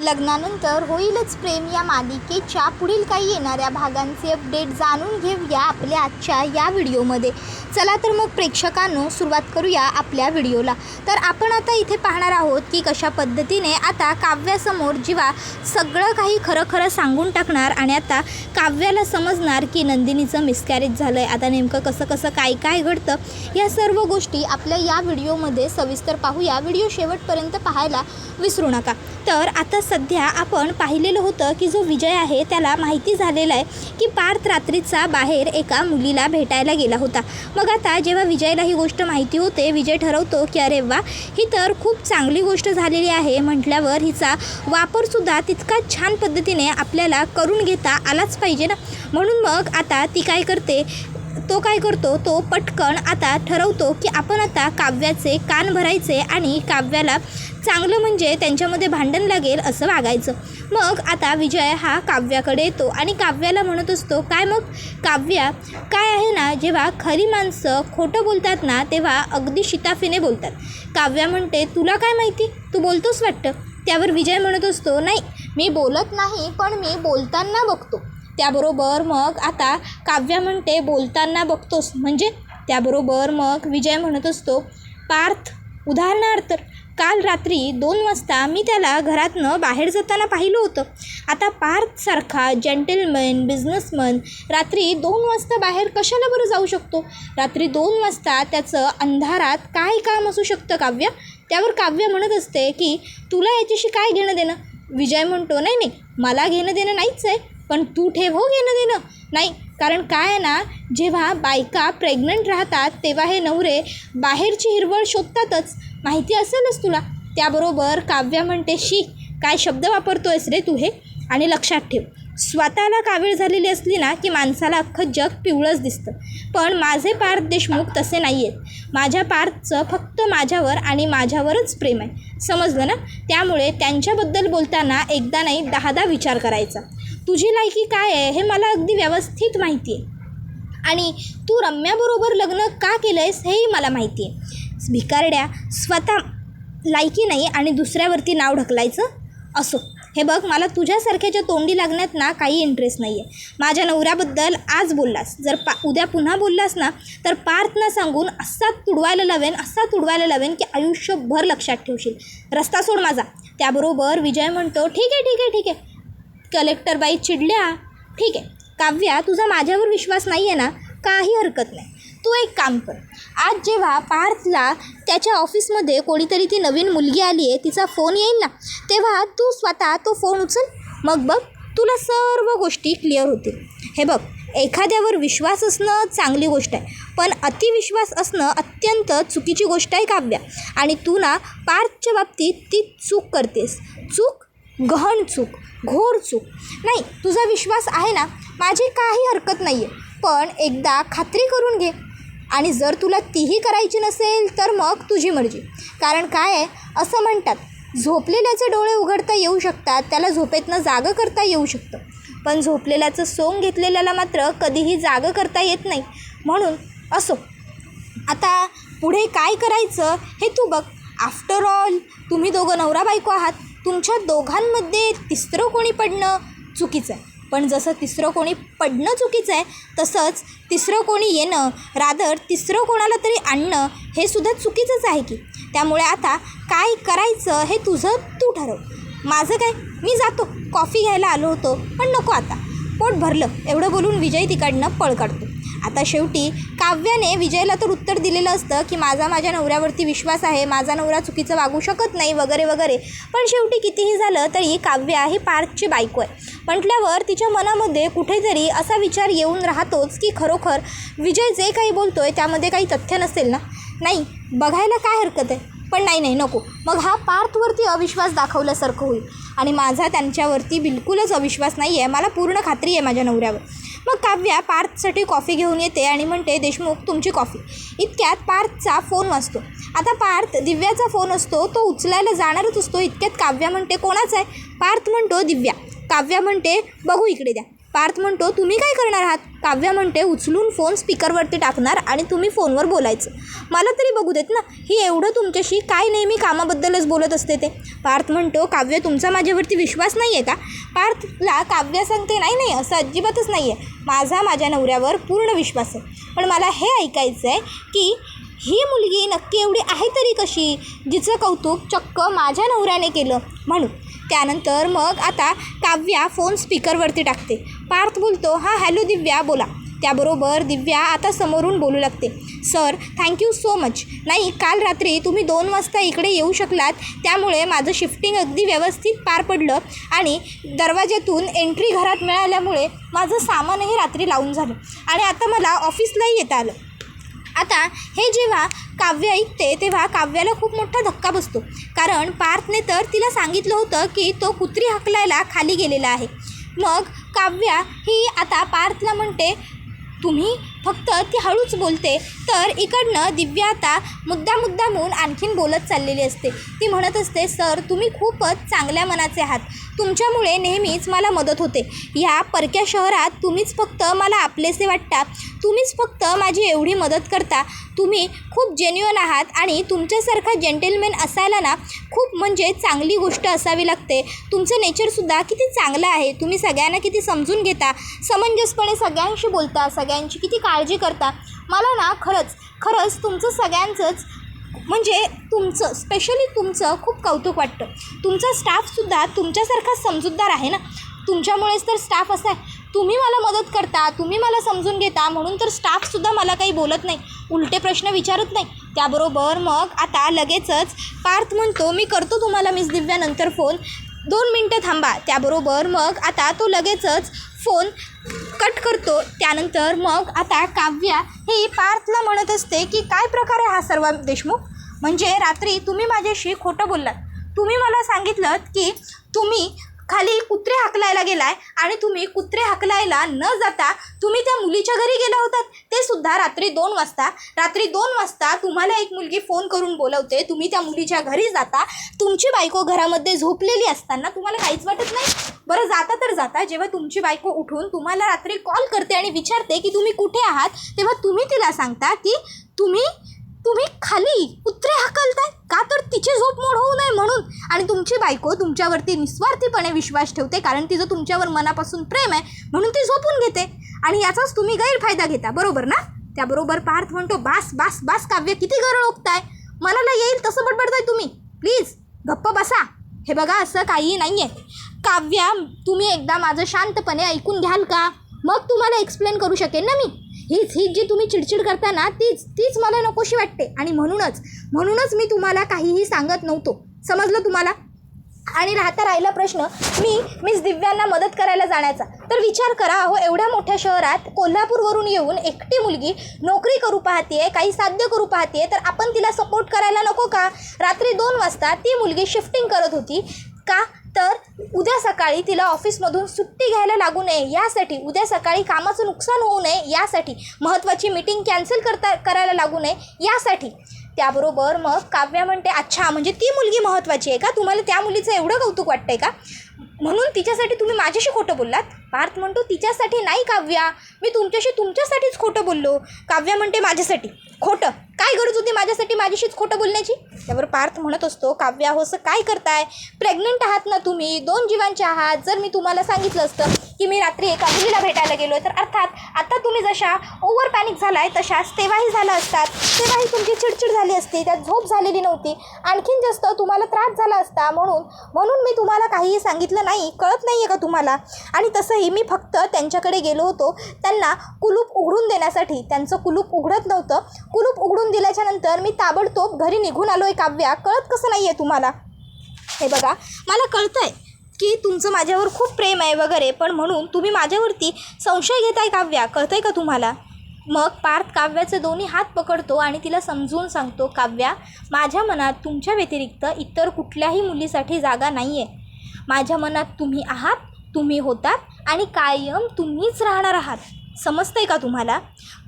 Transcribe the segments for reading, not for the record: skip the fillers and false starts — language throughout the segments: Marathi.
लग्नानंतर होईलच प्रेम या मालिकेच्या पुढील काही येणाऱ्या भागांचे अपडेट जाणून घेऊया आपल्या आजच्या या व्हिडिओमध्ये. चला तर मग प्रेक्षकांनो सुरुवात करूया आपल्या व्हिडिओला. तर आपण आता इथे पाहणार आहोत की कशा पद्धतीने आता काव्यासमोर जीवा सगळं काही खरं सांगून टाकणार आणि आता काव्याला समजणार की नंदिनीचं मिसकॅरेज झालं आहे. आता नेमकं कसं काय घडतं या सर्व गोष्टी आपल्या या व्हिडिओमध्ये सविस्तर पाहूया. व्हिडिओ शेवटपर्यंत पाहायला विसरू नका. तर आता सध्या आपण पाहिलेलं होतं की जो विजय आहे त्याला माहिती झालेलं आहे की पार्थ रात्रीचा बाहेर एका मुलीला भेटायला गेला होता. मग आता जेव्हा विजयला ही गोष्ट माहिती होते, विजय ठरवतो की अरे वा, ही तर खूप चांगली गोष्ट झालेली आहे म्हटल्यावर हिचा वापरसुद्धा तितकाच छान पद्धतीने आपल्याला करून घेता आलाच पाहिजे ना. म्हणून मग आता ती काय करते, तो पटकन आता ठरवतो की आपण आता काव्याचे कान भरायचे आणि काव्याला चांगलं म्हणजे त्यांच्यामध्ये भांडण लागेल असं वागायचं. मग आता विजय हा काव्याकडे येतो आणि काव्याला म्हणत असतो, काय मग काव्या, काय आहे ना, जेव्हा खरी माणसं खोटं बोलतात ना तेव्हा अगदी शिताफीने बोलतात. काव्या म्हणते, तुला काय माहिती, तू बोलतोस वाटतं. त्यावर विजय म्हणत असतो, नाही मी बोलत नाही, पण मी बोलताना बघतो. त्याबरोबर मग आता काव्या म्हणते, बोलताना बघतोस म्हणजे. त्याबरोबर मग विजय म्हणत असतो, पार्थ उदाहरणार्थ काल रात्री 2 वाजता मी त्याला घरातनं बाहेर जाताना पाहिलं होतं. आता पार्थसारखा जेंटलमॅन बिझनेसमन रात्री 2 वाजता बाहेर कशाला बरं जाऊ शकतो. रात्री 2 वाजता त्याचं अंधारात काय काम असू शकतं काव्या. त्यावर काव्य म्हणत असते की तुला याच्याशी काय घेणं देणं. विजय म्हणतो, नाही मला घेणं देणं नाहीच आहे, पण तू ठेव हो घेणं देणं. नाही, कारण काय आहे ना, जेव्हा बायका प्रेग्नंट राहतात तेव्हा हे नवरे बाहेरची हिरवळ शोधतातच, माहिती असेलच तुला. त्याबरोबर काव्या म्हणते, शी काय शब्द वापरतोयस रे तू हे. आणि लक्षात ठेव, स्वतःला कावीळ झालेली असली ना की माणसाला अख्खं जग पिवळंच दिसतं. पण माझे पार्थ देशमुख तसे नाही आहेत. माझ्या पार्थचं फक्त माझ्यावर आणि माझ्यावरच प्रेम आहे, समजलं ना. त्यामुळे त्यांच्याबद्दल बोलताना एकदा नाही 10दा विचार करायचा. तुझी लायकी काय आहे हे मला अगदी व्यवस्थित माहिती आहे आणि तू रम्याबरोबर लग्न का केलं आहेस हेही मला माहिती आहे. भिकारड्या, स्वतः लायकी नाही आणि दुसऱ्यावरती नाव ढकलायचं. असो, हे बघ, मला तुझ्यासारख्याच्या तोंडी लागण्यात ना काही इंटरेस्ट नाही आहे. माझ्या नवऱ्याबद्दल आज बोललास, जर उद्या पुन्हा बोललास ना तर पार्थना सांगून असा तुडवायला लावेन की आयुष्यभर लक्षात ठेवशील. रस्ता सोड माझा. त्याबरोबर विजय म्हणतो, ठीक आहे. कलेक्टर बाई चिडल्या. ठीक आहे काव्या, तुझा माझ्यावर विश्वास नाही आहे ना, काही हरकत नाही. तू एक काम कर, आज जेव्हा पार्थला त्याच्या ऑफिसमध्ये कोणीतरी ती नवीन मुलगी आली आहे तिचा फोन येईल ना, तेव्हा तू स्वतः तो फोन उचल. मग बघ, तुला सर्व गोष्टी क्लिअर होतील. हे बघ, एखाद्यावर विश्वास असणं चांगली गोष्ट आहे, पण अतिविश्वास असणं अत्यंत चुकीची गोष्ट आहे काव्या. आणि तू ना पार्थच्या बाबतीत ती चूक करतेस. चूक, गहन चूक, घोर चूक. नाही, तुझा विश्वास आहे ना, माझी काही हरकत नाही आहे, पण एकदा खात्री करून घे. आणि जर तुला तीही करायची नसेल तर मग तुझी मर्जी. कारण काय आहे, असं म्हणतात, झोपलेल्याचे डोळे उघडता येऊ शकतात, त्याला झोपेतनं जागं करता येऊ शकतं, पण झोपलेल्याचं सोंग घेतलेल्याला मात्र कधीही जागं करता येत नाही. म्हणून असो, आता पुढे काय करायचं हे तू बघ. आफ्टर ऑल तुम्ही दोघं नवरा बायको आहात. तुमच्या दोघांमध्ये तिसरं कोणी पडणं चुकीचं आहे. पण जसं तिसरं कोणी पडणं चुकीचं आहे, तसंच तिसरं कोणी येणं, रादर तिसरं कोणाला तरी आणणं हे सुद्धा चुकीचंच आहे की. त्यामुळे आता काय करायचं हे तुझं तू ठरव. माझं काय, मी जातो, कॉफी घ्यायला आलो होतो, पण नको आता, पोट भरलं. एवढं बोलून विजय तिकडनं पळ काढतो. आता शेवटी काव्याने विजयला तर उत्तर दिलेलं असतं की माझ्या नवऱ्यावरती विश्वास आहे, माझा नवरा चुकीचं वागू शकत नाही वगैरे. पण शेवटी कितीही झालं तरी काव्या ही पार्थची बायको आहे म्हटल्यावर तिच्या मनामध्ये कुठेतरी असा विचार येऊन राहतोच की खरोखर विजय जे काही बोलतोय त्यामध्ये काही तथ्य नसेल ना. नाही, बघायला काय हरकत आहे, पण नाही नको. मग हा पार्थवरती अविश्वास दाखवल्यासारखं होईल आणि माझा त्यांच्यावरती बिलकुलच अविश्वास नाही आहे. मला पूर्ण खात्री आहे माझ्या नवऱ्यावर. मग काव्या पार्थसाठी कॉफी घेऊन येते आणि म्हणते, देशमुख तुमची कॉफी. इतक्यात पार्थचा फोन वाजतो. आता पार्थ दिव्याचा फोन असतो, तो उचलायला जाणारच असतो. इतक्यात काव्या म्हणते, कोणाचा आहे. पार्थ म्हणतो, दिव्या. काव्या म्हणते, बघू इकडे द्या. पार्थ म्हणतो तुम्ही काय करणार आहात? काव्या म्हणते उचलून फोन स्पीकरवरती टाकणार आणि तुम्ही फोनवर बोलायचं. मला तरी बघू देत ना, ही एवढं तुमच्याशी काय नेहमी कामाबद्दलच बोलत असते ते. पार्थ म्हणतो काव्य तुमचा माझ्यावरती विश्वास नाही आहे का? पार्थला काव्या सांगते नाही असं अजिबातच नाही आहे, माझ्या नवऱ्यावर पूर्ण विश्वास आहे. पण मला हे ऐकायचं आहे की ही मुलगी नक्की एवढी आहे तरी कशी, जिचं कौतुक चक्क माझ्या नवऱ्याने केलं म्हणून. त्यानंतर मग आता काव्या फोन स्पीकरवरती टाकते. पार्थ बोलतो हां हॅलो दिव्या बोला. त्याबरोबर दिव्या आता समोरून बोलू लागते. Sir thank you so much. नाही काल रात्री तुम्ही 2 वाजता इकडे येऊ शकलात, त्यामुळे माझं शिफ्टिंग अगदी व्यवस्थित पार पडलं आणि दरवाज्यातून एंट्री घरात मिळाल्यामुळे माझं सामानही रात्री लावून झालं आणि आता मला ऑफिसलाही येता आलं. आता हे जेव्हा काव्य ऐकते तेव्हा काव्याला खूप मोठा धक्का बसतो, कारण पार्थने तर तिला सांगितलं होतं की तो कुत्री हाकलायला खाली गेलेला आहे. मग काव्या ही आता पार्थला म्हणते तुम्ही फक्त ती हळूच बोलते, तर इकडनं दिव्या आता मुद्दामून आणखीन बोलत चाललेली असते. ती म्हणत असते सर तुम्ही खूपच चांगल्या मनाचे आहात, तुमच्यामुळे नेहमीच मला मदत होते. ह्या परक्या शहरात तुम्हीच फक्त मला आपलेसे वाटता, तुम्हीच फक्त माझी एवढी मदत करता. तुम्ही खूप जेन्युइन आहात आणि तुमच्यासारखा जेंटलमॅन असायला ना खूप म्हणजे चांगली गोष्ट असावी लागते. तुमचं नेचरसुद्धा किती चांगलं आहे, तुम्ही सगळ्यांना किती समजून घेता, समंजसपणे सगळ्यांशी बोलता, सगळ्यांची किती काळजी करता. मला ना खरंच तुमचं सगळ्यांचंच म्हणजे तुमचं स्पेशली तुमचं खूप कौतुक वाटतं. तुमचा स्टाफसुद्धा तुमच्यासारखा समजूतदार आहे ना, तुमच्यामुळेच तर स्टाफ असा आहे. तुम्ही मला मदत करता, तुम्ही मला समजून घेता, म्हणून तर स्टाफसुद्धा मला काही बोलत नाही, उलटे प्रश्न विचारत नाही. त्याबरोबर मग आता लगेचच पार्थ म्हणतो मी करतो तुम्हाला मिस दिव्या नंतर फोन, 2 मिनटं थांबा. त्याबरोबर मग आता तो लगेचच फोन कट करतो. त्यानंतर मग आता काव्या ही पार्थला म्हणत असते की काय प्रकार आहे हा सर्व देशमुख, म्हणजे रात्री तुम्ही माझ्याशी खोटं बोललात. तुम्ही मला सांगितलं की तुम्ही खाली कुत्रे हाकलायला गेलाय आणि तुम्ही कुत्रे हाकलायला न जाता तुम्ही त्या मुलीच्या घरी गेला होतात, ते सुद्धा रात्री 2 वाजता. रात्री 2 वाजता तुम्हाला एक मुलगी फोन करून बोलवते, तुम्ही त्या मुलीच्या घरी जाता, तुमची बायको घरामध्ये झोपलेली असताना तुम्हाला काहीच वाटत नाही. बरं जाता तर जाता, जेव्हा तुमची बायको उठून तुम्हाला रात्री कॉल करते आणि विचारते की तुम्ही कुठे आहात, तेव्हा तुम्ही तिला सांगता की तुम्ही खाली कुत्रे हाकलताय का, तर तिची झोप मोड होऊ नये म्हणून. आणि तुमची बायको तुमच्यावरती निस्वार्थीपणे विश्वास ठेवते, कारण तिचं तुमच्यावर मनापासून प्रेम आहे म्हणून ती झोपून घेते आणि याचाच तुम्ही गैरफायदा घेता, बरोबर ना? त्याबरोबर पार्थ म्हणतो बास काव्य किती गरळ ओकताय, मनाला येईल तसं बडबडताय तुम्ही, प्लीज गप्प बसा. हे बघा असं काही नाही आहे. काव्या तुम्ही एकदा माझं शांतपणे ऐकून घ्याल का, मग तुम्हाला एक्सप्लेन करू शकेन ना मी. हीच जी तुम्ही चिडचिड करता ना तीच मला नकोशी वाटते आणि म्हणूनच मी तुम्हाला काहीही सांगत नव्हतो, समजलं तुम्हाला? आणि राहिला प्रश्न मिस दिव्यांना मदत करायला जाण्याचा, तर विचार करा अहो, एवढ्या मोठ्या शहरात कोल्हापूरवरून येऊन एकटी मुलगी नोकरी करू पाहते, काही साध्य करू पाहते, तर आपण तिला सपोर्ट करायला नको का? रात्री 2 वाजता ती मुलगी शिफ्टिंग करत होती का, तर उद्या सकाळी तिला ऑफिसमधून सुट्टी घ्यायला लागू नये यासाठी, उद्या सकाळी कामाचं नुकसान होऊ नये यासाठी, महत्त्वाची मीटिंग कॅन्सल करायला लागू नये यासाठी. त्याबरोबर मग काव्या म्हणते अच्छा म्हणजे ती मुलगी महत्त्वाची आहे का, तुम्हाला त्या मुलीचं एवढं कौतुक वाटतंय का, म्हणून तिच्यासाठी तुम्ही माझ्याशी खोटं बोललात? पार्थ म्हणतो तिच्यासाठी नाही काव्या, मी तुमच्यासाठीच खोटं बोललो. काव्या म्हणते माझ्यासाठी खोटं, काय गरज होती माझ्यासाठी माझ्याशीच खोटं बोलण्याची? त्यावर पार्थ म्हणत असतो काव्या हो असं काय करताय, प्रेग्नंट आहात ना तुम्ही, 2 जीवांचे आहात. जर मी तुम्हाला सांगितलं असतं की मी रात्री एका मुलीला भेटायला गेलो, तर अर्थात आता तुम्ही जशा ओव्हर पॅनिक झालाय तशाच तेव्हाही झालं असतात, तेव्हाही तुमची चिडचिड झाली असती, त्यात झोप झालेली नव्हती, आणखीन जास्त तुम्हाला त्रास झाला असता, म्हणून मी तुम्हाला काहीही सांगितलं नाही. कळत नाही आहे का तुम्हाला? आणि तसंही मी फक्त त्यांच्याकडे गेलो होतो त्यांना कुलूप उघडून देण्यासाठी, त्यांचं कुलूप उघडत नव्हतं, कुलूप उघडून दिल्याच्या नंतर मी ताबडतोब घरी निघून आलो आहे. काव्या कळत कसं नाही आहे तुम्हाला? हे बघा मला कळतं आहे की तुमचं माझ्यावर खूप प्रेम आहे वगैरे, पण म्हणून तुम्ही माझ्यावरती संशय घेताय काव्या, कळतं आहे का तुम्हाला? मग पार्थ काव्याचे दोन्ही हात पकडतो आणि तिला समजून सांगतो काव्या माझ्या मनात तुमच्या व्यतिरिक्त इतर कुठल्याही मुलीसाठी जागा नाही आहे. माझ्या मनात तुम्ही आहात, तुम्ही होतात आणि कायम तुम्हीच राहणार आहात. समजतंय का तुम्हाला?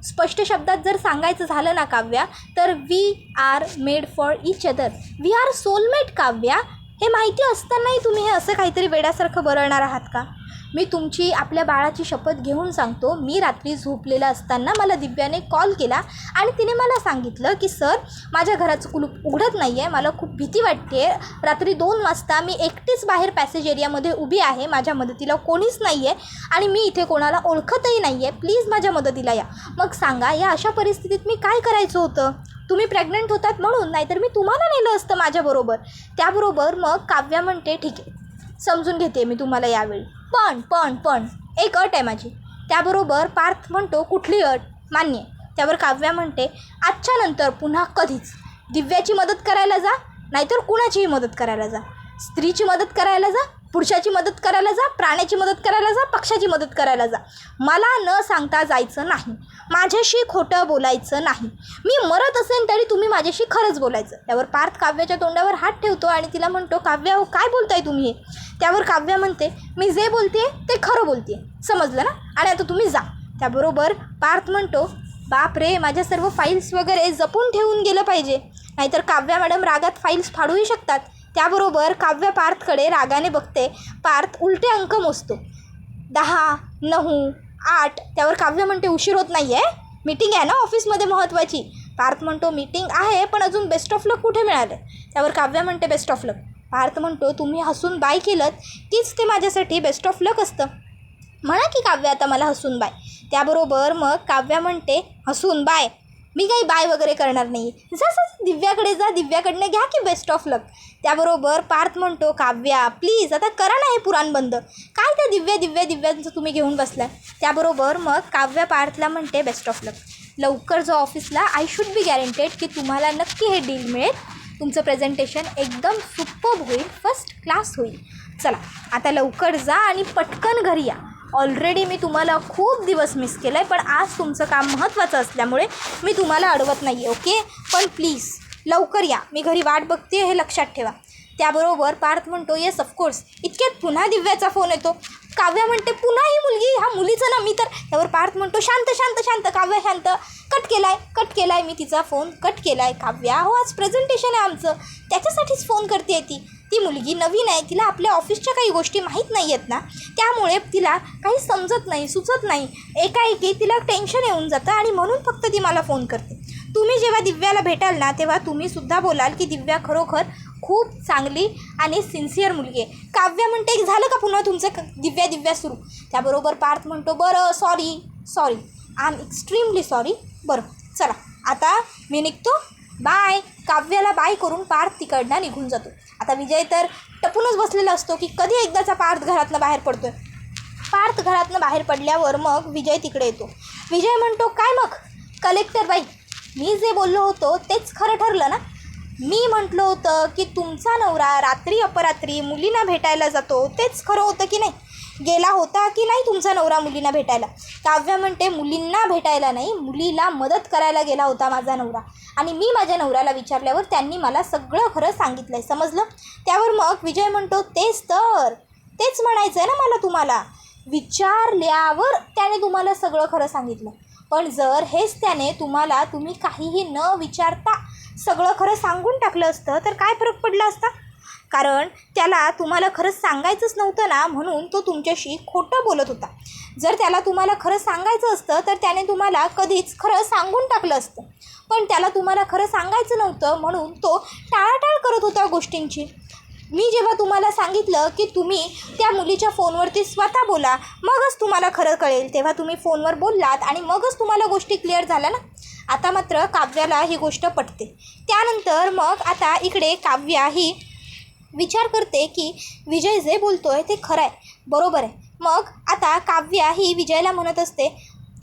स्पष्ट शब्दात जर सांगायचं झालं ना काव्या, तर we are made for each other, we are soulmate. Kavya हे माहिती असतानाही तुम्ही हे असं काहीतरी वेड्यासारखं बरळणार आहात का? मी तुमची आपल्या बाळाची शपथ घेऊन सांगतो, मी रात्री झोपलेला असताना मला दिव्याने कॉल केला आणि तिने मला सांगितलं की सर माझ्या घराचं कुलूप उघडत नाही आहे, मला खूप भीती वाटते, रात्री 2 वाजता मी एकटीच बाहेर पॅसेज एरियामध्ये उभी आहे, माझ्या मदतीला कोणीच नाही आहे आणि मी इथे कोणाला ओळखतही नाही आहे, प्लीज माझ्या मदतीला या. मग सांगा या अशा परिस्थितीत मी काय करायचं होतं? तुम्ही प्रेग्नंट होतात म्हणून, नाहीतर मी तुम्हाला नेलं असतं माझ्याबरोबर. त्याबरोबर मग काव्या म्हणते ठीक आहे, समजून घेते मी तुम्हाला यावेळी, पण एक अट आहे माझी. त्याबरोबर पार्थ म्हणतो कुठली अट? मान्य. त्यावर काव्या म्हणते आजच्या नंतर पुन्हा कधीच दिव्याची मदत करायला जा, नाहीतर कुणाचीही मदत करायला जा, स्त्रीची मदत करायला जा, पुरुषाची मदत करायला जा, प्राण्याची मदत करायला जा, पक्षाची मदत करायला जा, मला न सांगता जायचं नाही, माझ्याशी खोटं बोलायचं नाही, मी मरत असेल तरी तुम्ही माझ्याशी खरंच बोलायचं. त्यावर पार्थ काव्याच्या तोंडावर हात ठेवतो आणि तिला म्हणतो काव्या हो काय बोलताय तुम्ही हे? त्यावर काव्या म्हणते मी जे बोलते ते खरं बोलते, समजलं ना, आणि आता तुम्ही जा. त्याबरोबर पार्थ म्हणतो बाप रे, माझ्या सर्व फाईल्स वगैरे जपून ठेवून गेलं पाहिजे, नाहीतर काव्या मॅडम रागात फाईल्स फाडूही शकतात. त्याबरोबर काव्या पार्थकडे रागाने बघते. पार्थ उलटे अंक मोजतो, 10, 9, 8. त्यावर काव्य म्हणते उशीर होत नाही आहे, मीटिंग आहे ना ऑफिसमध्ये महत्त्वाची. पार्थ म्हणतो मीटिंग आहे पण अजून बेस्ट ऑफ लक कुठे मिळालं? त्यावर काव्य म्हणते बेस्ट ऑफ लक. पार्थ म्हणतो तुम्ही हसून बाय केलं तीच ते माझ्यासाठी बेस्ट ऑफ लक असतं, म्हणा की काव्य आता मला हसून बाय. त्याबरोबर मग काव्या म्हणते हसून बाय, मी काही बाय वगैरे करणार नाही, जसं दिव्याकडे जा, दिव्याकडनं घ्या की बेस्ट ऑफ लक. त्याबरोबर पार्थ म्हणतो काव्या प्लीज आता करा ना हे पुराण बंद, काय त्या दिव्यांचं तुम्ही घेऊन बसलाय. त्याबरोबर मग काव्या पार्थला म्हणते बेस्ट ऑफ लक, लवकर जो ऑफिसला, आय शुड बी गॅरंटेड की तुम्हाला नक्की हे डील मिळेल, तुमचं प्रेझेंटेशन एकदम सुपर्ब होईल, फर्स्ट क्लास होईल. चला आता लवकर जा आणि पटकन घरी या. ऑलरेडी मी तुम्हाला खूप दिवस मिस केलं आहे, पण आज तुमचं काम महत्त्वाचं असल्यामुळे मी तुम्हाला अडवत नाही आहे, ओके? पण प्लीज लवकर या, मी घरी वाट बघते, हे लक्षात ठेवा. त्याबरोबर पार्थ म्हणतो येस ऑफकोर्स. इतक्यात पुन्हा दिव्याचा फोन येतो. काव्या म्हणते पुन्हा ही मुलगी, ह्या मुलीचं ना मी तर. त्यावर पार्थ म्हणतो शांत काव्या शांत, कट केलाय मी तिचा फोन कट केलाय. काव्या हो आज प्रेझेंटेशन आहे आमचं, त्याच्यासाठीच फोन करते ती मुलगी नवीन आहे, तिला आपल्या ऑफिसच्या काही गोष्टी माहीत नाही आहेत ना, त्यामुळे तिला काही समजत नाही, सुचत नाही, एकाएकी तिला टेन्शन येऊन जातं आणि म्हणून फक्त ती मला फोन करते. तुम्ही जेव्हा दिव्याला भेटाल ना तेव्हा तुम्हीसुद्धा बोलाल की दिव्या खरोखर खूप चांगली आणि सिन्सिअर मुलगी आहे. काव्या म्हणते की झालं का पुन्हा तुमचं दिव्या सुरू. त्याबरोबर पार्थ म्हणतो बरं sorry I am extremely sorry. बरं चला आता मी निघतो, बाय. काव्याला बाय करून पार्थ तिकडनं निघून जातो. आता विजय तर टपूनच बसलेला असतो की कधी एकदाचा पार्थ घरातनं बाहेर पडतोय. पार्थ घरातनं बाहेर पडल्यावर मग विजय तिकडे येतो. विजय म्हणतो काय मग कलेक्टर बाई, मी जे बोललो होतो तेच खरं ठरलं ना? मी म्हटलं होतं की तुमचा नवरा रात्री अपरात्री मुलींना भेटायला जातो, तेच खरं होतं की नाही? गेला होता की नाही तुमचा नवरा मुलींना भेटायला? काव्या म्हणते मुलींना भेटायला नाही, मुलीला मदत करायला गेला होता माझा नवरा, आणि मी माझ्या नवऱ्याला विचारल्यावर त्यांनी मला सगळं खरं सांगितलं आहे, समजलं? त्यावर मग विजय म्हणतो तेच म्हणायचं आहे ना मला, तुम्हाला विचारल्यावर त्याने तुम्हाला सगळं खरं सांगितलं, पण जर हेच त्याने तुम्ही काहीही न विचारता सगळं खरं सांगून टाकलं असतं तर काय फरक पडला असता? कारण त्याला तुम्हाला खरंच सांगायचंच नव्हतं ना, म्हणून तो तुमच्याशी खोटं बोलत होता. जर त्याला तुम्हाला खरं सांगायचं असतं तर त्याने तुम्हाला कधीच खरं सांगून टाकलं असतं, पण त्याला तुम्हाला खरं सांगायचं नव्हतं म्हणून तो टाळाटाळ करत होता गोष्टींची. मी जेव्हा तुम्हाला सांगितलं की तुम्ही त्या मुलीच्या फोनवरती स्वतः बोला, मगच तुम्हाला खरं कळेल, तेव्हा तुम्ही फोनवर बोललात आणि मगच तुम्हाला गोष्टी क्लिअर झाल्या ना. आता मात्र काव्याला ही गोष्ट पटते. त्यानंतर मग आता इकडे काव्या ही विचार करते की विजय जे बोलतोय ते खरं आहे, बरोबर आहे. मग आता काव्या ही विजयला म्हणत असते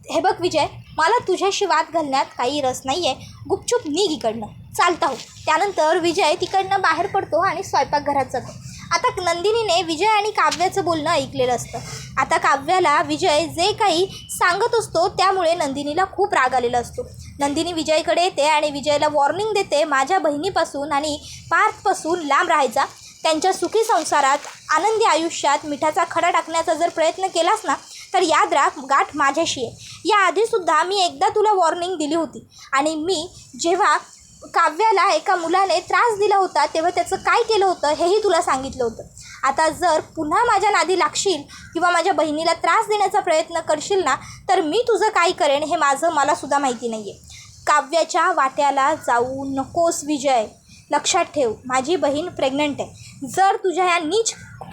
हे बघ विजय, मला तुझ्याशी वाद घालण्यात काही रस नाही आहे, गुपचूप निघ इकडनं, चालता हो. त्यानंतर विजय तिकडनं बाहेर पडतो आणि स्वयंपाकघरात जातो. आता नंदिनीने विजय आणि काव्याचं बोलणं ऐकलेलं असतं. आता काव्याला विजय जे काही सांगत असतो त्यामुळे नंदिनीला खूप राग आलेला असतो. नंदिनी विजयकडे येते आणि विजयला वॉर्निंग देते, माझ्या बहिणीपासून आणि पार्थपासून लांब राहायचा, त्यांच्या सुखी संसारात आनंदी आयुष्यात मिठाचा खडा टाकण्याचा जर प्रयत्न केलास ना तर याद राख गाठ माझ्याशी आहे. याआधीसुद्धा मी एकदा तुला वॉर्निंग दिली होती, आणि मी जेव्हा काव्याला एका मुलाने त्रास दिला होता तेव्हा त्याचं काय केलं होतं हेही तुला सांगितलं होतं. आता जर पुन्हा माझ्या नादी लागशील किंवा माझ्या बहिणीला त्रास देण्याचा प्रयत्न करशील ना, तर मी तुझं काय करेन हे मलासुद्धा माहिती नाही आहे. काव्याच्या वाट्याला जाऊ नकोस विजय. लक्षात ठेव, माझी बहीण प्रेग्नंट आहे. जर तुझ्या ह्या नीच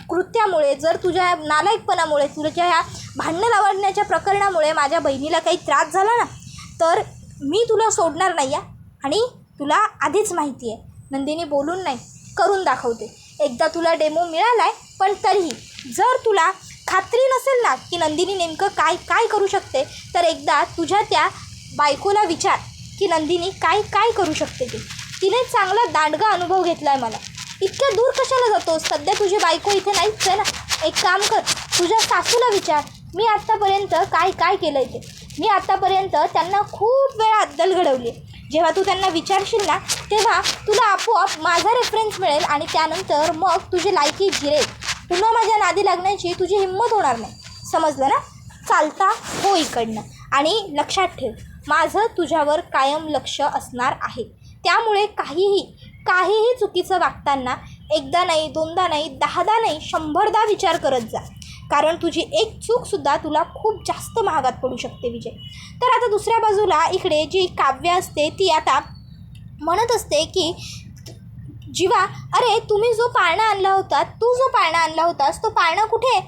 कृत्यामुळे, जर तुझ्या ह्या नालायकपणामुळे, तुझ्या ह्या भांडणं लावण्याच्या प्रकरणामुळे माझ्या बहिणीला काही त्रास झाला ना, तर मी तुला सोडणार नाही आहे. आणि तुला आधीच माहिती आहे, नंदिनी बोलून नाही करून दाखवते. एकदा तुला डेमो मिळाला आहे, पण तरीही जर तुला खात्री नसेल ना की नंदिनी नेमकं काय काय करू शकते, तर एकदा तुझ्या त्या बायकोला विचार की नंदिनी काय काय करू शकते ते. तिने चांगला दांडगा अनुभव घेतला आहे. मला इतक्या दूर कशाला जातोस? सध्या तुझी बायको इथे नाहीच आहे ना. एक काम कर, तुझ्या सासूला विचार मी आत्तापर्यंत काय काय केलं आहे ते. मी आत्तापर्यंत त्यांना खूप वेळा अद्दल घडवली. जेव्हा तू त्यांना विचारशील ना, तेव्हा तुला आपोआप माझा रेफरन्स मिळेल आणि त्यानंतर मग तुझी लायकी जिरेल. पुन्हा माझ्या नादी लागण्याची तुझी हिंमत होणार नाही. समजलं ना? चालता हो इकडनं. आणि लक्षात ठेव, माझं तुझ्यावर कायम लक्ष असणार आहे. त्यामुळे काहीही चुकीचं वागताना एकदा नाही, दोनदा नाही, 10दा नाही, 100दा विचार करत जा. कारण तुझी एक चूकसुद्धा तुला खूप जास्त महागात पडू शकते विजय. तर आता दुसऱ्या बाजूला इकडे जी काव्य असते ती आता म्हणत असते की जीवा, अरे तुम्ही जो पाळणा आणला होता, तू जो पाळणा आणला होतास तो पाळणा कुठे?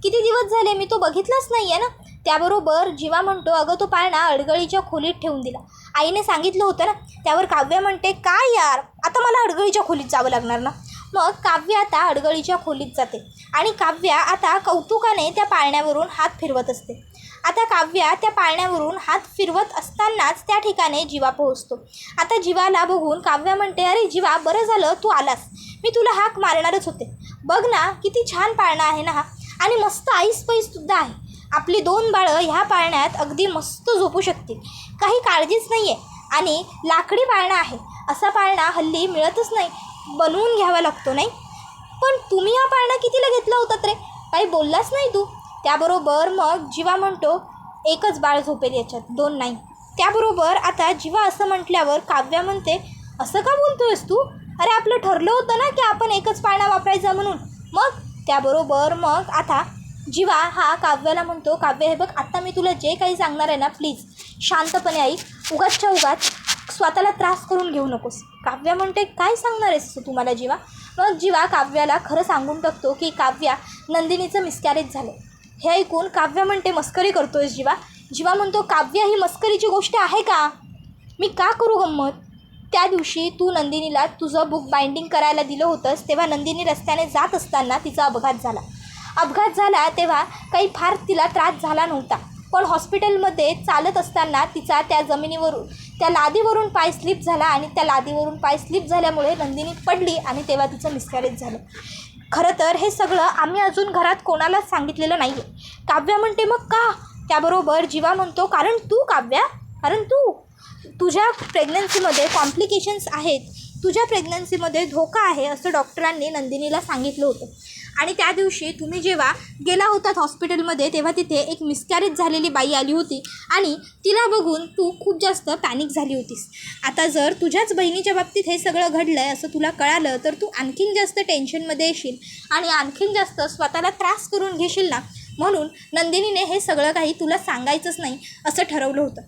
किती दिवस झाले मी तो बघितलाच नाही आहे ना. त्याबरोबर जीवा म्हणतो, अगं तो पाळणा अडगळीच्या खोलीत ठेवून दिला. आईने सांगितलं होतं ना. त्यावर काव्य म्हणते, काय यार, आता मला अडगळीच्या खोलीत जावं लागणार ना. मग काव्य आता अडगळीच्या खोलीत जाते आणि काव्य आता कौतुकाने त्या पाळण्यावरून हात फिरवत असते. आता काव्य त्या पाळण्यावरून हात फिरवत असतानाच त्या ठिकाणी जीवा पोहोचतो. आता जीवाला बघून काव्य म्हणते, अरे जीवा, बरं झालं तू आलास. मी तुला हाक मारणारच होते. बघ ना किती छान पाळणा आहे ना हा. आणि मस्त आईसपैससुद्धा आहे. आपली 2 बाळं ह्या पाळण्यात अगदी मस्त झोपू शकतील. काही काळजीच नाही आहे. आणि लाकडी पाळणा आहे. असा पाळणा हल्ली मिळतच नाही, बनवून घ्यावा लागतो नाही. पण तुम्ही हा पाळणा कितीला घेतला होतात रे? काही बोललाच नाही तू. त्याबरोबर मग जीवा म्हणतो, एकच बाळ झोपेल याच्यात, 2 नाही. त्याबरोबर आता जीवा असं म्हटल्यावर काव्य म्हणते, असं का बोलतोयस तू? अरे आपलं ठरलं होतं ना की आपण एकच पाळणा वापरायचा म्हणून. मग त्याबरोबर मग आता जीवा हा काव्याला म्हणतो, काव्य हे बघ, आता मी तुला जे काही सांगणार आहे ना, प्लीज शांतपणे ऐक. उगाचच्या उगाच स्वतःला त्रास करून घेऊ नकोस. काव्य म्हणते, काय सांगणार आहेस तुम्हाला जीवा? मग जीवा काव्याला खरं सांगून टाकतो की काव्या, नंदिनीचं मिसकॅरेज झालं. हे ऐकून काव्य म्हणते, मस्करी करतोयस जीवा? जीवा म्हणतो, काव्य ही मस्करीची गोष्ट आहे का? मी का करू गंमत? त्या दिवशी तू नंदिनीला तुझं बुक बाइंडिंग करायला दिलं होतंस तेव्हा नंदिनी रस्त्याने जात असताना तिचा अपघात झाला तेव्हा काही फार तिला त्रास झाला नव्हता. पण हॉस्पिटलमध्ये चालत असताना तिचा त्या लादीवरून पाय स्लिप झाला आणि त्या लादीवरून पाय स्लिप झाल्यामुळे नंदिनी पडली आणि तेव्हा तिचं मिसकॅरेज झालं. खरं तर हे सगळं आम्ही अजून घरात कोणालाच सांगितलेलं नाही आहे. काव्य म्हणते, मग का? त्याबरोबर जीवा म्हणतो, कारण तुझ्या प्रेग्नन्सीमध्ये कॉम्प्लिकेशन्स आहेत, तुझ्या प्रेग्नन्सीमध्ये धोका आहे असं डॉक्टरांनी नंदिनीला सांगितलं होतं. आणि त्या दिवशी तुम्ही जेव्हा गेला होतात हॉस्पिटलमध्ये तेव्हा तिथे एक मिसकॅरेज झालेली बाई आली होती आणि तिला बघून तू खूप जास्त पॅनिक झाली होतीस. आता जर तुझ्याच बहिणीच्या बाबतीत हे सगळं घडलं आहे असं तुला कळालं तर तू आणखीन जास्त टेन्शनमध्ये येशील आणि आणखीन जास्त स्वतःला त्रास करून घेशील ना. म्हणून नंदिनीने हे सगळं काही तुला सांगायचंच नाही असं ठरवलं होतं.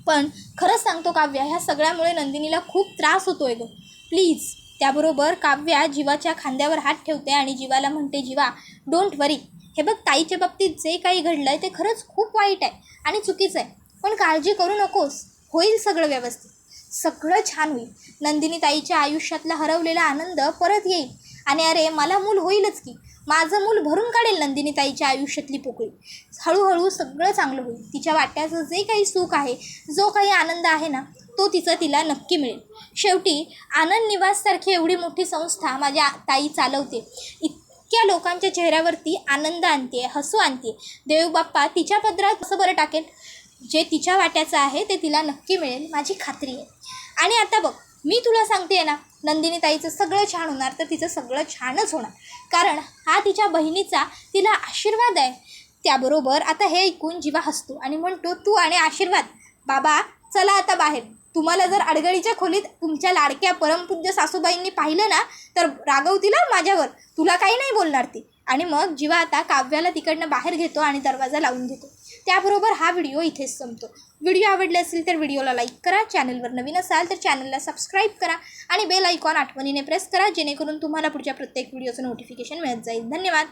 पण खरंच सांगतो काव्या, ह्या सगळ्यामुळे नंदिनीला खूप त्रास होतो आहे गं, प्लीज. त्याबरोबर काव्या जीवाच्या खांद्यावर हात ठेवते आणि जीवाला म्हणते, जीवा, डोंट वरी. हे बघ, ताईच्या बाबतीत जे काही घडलं आहे ते खरंच खूप वाईट आहे आणि चुकीचं आहे. पण काळजी करू नकोस, होईल सगळं व्यवस्थित, सगळं छान होईल. नंदिनी ताईच्या आयुष्यातला हरवलेला आनंद परत येईल. आणि अरे मला मूल होईलच की, माझं मूल भरून काढेल नंदिनी ताईच्या आयुष्यातली पोकळी. हळूहळू सगळं चांगलं होईल. तिच्या वाट्याचं जे काही सुख आहे, जो काही आनंद आहे ना, तो तिला नक्की मिळेल. शेवटी आनंद निवाससारखी एवढी मोठी संस्था माझ्या ताई चालवते. इतक्या लोकांच्या चेहऱ्यावरती आनंद आणते, हसू आणते. देवबाप्पा तिच्या पदरात कसं बरं टाकेल? जे तिच्या वाट्याचं आहे ते तिला नक्की मिळेल, माझी खात्री आहे. आणि आता बघ, मी तुला सांगते ना, नंदिनी ताईचं सगळं छान होणार तर तिचं सगळं छानच होणार. कारण हा तिच्या बहिणीचा तिला आशीर्वाद आहे. त्याबरोबर आता हे ऐकून जीवा हसतो आणि म्हणतो, तू आणि आशीर्वाद, बाबा चला आता बाहेर. तुम्हाला जर अडगळीच्या खोलीत तुमच्या लाडक्या परमपूज्य सासूबाईंनी पाहिलं ना तर रागवतील माझ्यावर, तुला काही नाही बोलणार ती. आणि मग जीवा आता काव्याला तिकडनं बाहेर घेतो आणि दरवाजा लावून घेतो. त्याबरोबर हा व्हिडिओ इथेच संपतो. व्हिडिओ आवडले असेल तर व्हिडिओला लाईक करा, चॅनलवर नवीन असाल तर चॅनलला सबस्क्राईब करा आणि बेल आयकॉन आठवणीने प्रेस करा, जेणेकरून तुम्हाला पुढच्या प्रत्येक व्हिडिओचं नोटिफिकेशन मिळत जाईल. धन्यवाद.